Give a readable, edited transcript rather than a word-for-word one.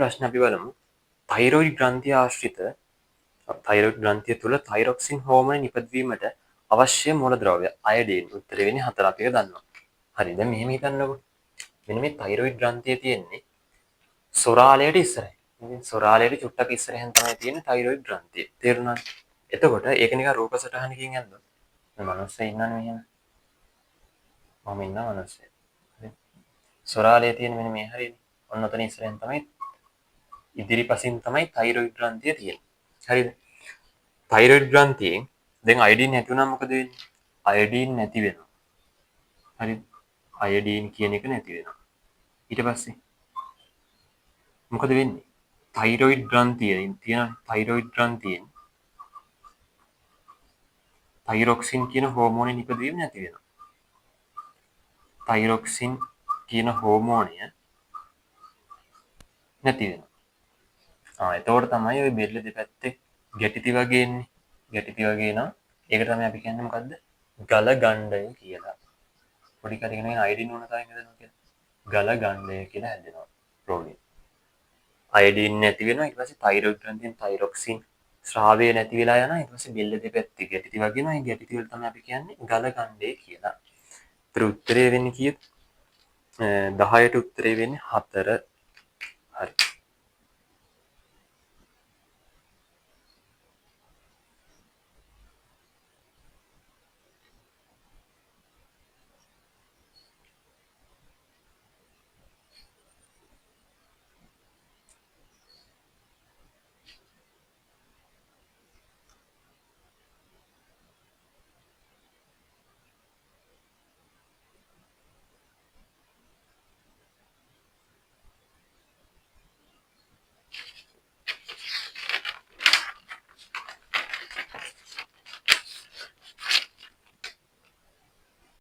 ප්‍රශ්න අපි බලමු. තයිරොයිඩ් ග්‍රන්ථිය ආශ්‍රිත තයිරොයිඩ් ග්‍රන්ථිය තුළ තයිරොක්සින් හෝමෝන නිපදවීමට අවශ්‍ය මූලද්‍රව්‍ය අයඩීන්. උත්තරේ වෙන්නේ 4 අපි එක දන්නවා. හරි. දැන් මෙහෙම හිතන්නකෝ. මෙන්න මේ තයිරොයිඩ් ග්‍රන්ථිය තියෙන්නේ සොරාලයට ඉස්සරහින්. ඉතින් සොරාලයට චුට්ටක් ඉස්සරහින් තමයි තියෙන්නේ තයිරොයිඩ් ග්‍රන්ථිය. තේරුණාද? එතකොට ඒක නිකන් රූප සටහනකින් යනවා. මේ මනුස්සය ඉන්නනේ මෙහෙම. මම ඉන්නවා මනුස්සය. හරි. සොරාලයේ තියෙන මෙන්න මේ හරියනේ. ඔන්න ඔතන ඉස්සරහින් තමයි ඉදිරිපසින් තමයි තයිරොයිඩ් ග්‍රන්ථිය තියෙන්නේ. හරිද? තයිරොයිඩ් ග්‍රන්ථියෙන් දැන් අයඩීන් නැති වුණාම මොකද වෙන්නේ? අයඩීන් නැති වෙනවා. හරිද? අයඩීන් කියන එක නැති වෙනවා. ඊට පස්සේ මොකද වෙන්නේ? තයිරොයිඩ් ග්‍රන්ථියෙන් තියෙන තයිරොයිඩ් ග්‍රන්ථියෙන් තයිරොක්සින් කියන හෝමෝනේ නිපදවීම නැති වෙනවා. තයිරොක්සින් කියන හෝමෝනය නැති වෙනවා. එතකොට තමයි ওই බෙල්ල දෙපැත්තේ ගැටිති වගේ එන්නේ. ගැටිති වගේ නම් ඒකට තමයි අපි කියන්නේ මොකද්ද? ගල ගණ්ඩය කියලා. පොඩි කරගෙන අයඩින් ඕන තරම් හදනවා කියලා. ගල ගණ්ඩය කියලා හැදෙනවා ප්‍රෝටීන්. අයඩින් නැති වෙනවා ඊට පස්සේ තයිරොයිඩ් ග්‍රන්ථියෙන් තයිරොක්සින් ස්‍රාවය නැති වෙලා යනවා ඊට පස්සේ බෙල්ල දෙපැත්තේ ගැටිති වගේ වෙනවා. ඒ ගැටිති වල තමයි අපි කියන්නේ ගල ගණ්ඩය කියලා. ඒතර උත්තරේ වෙන්නේ කීයද? 10ට උත්තරේ වෙන්නේ 4. හරි.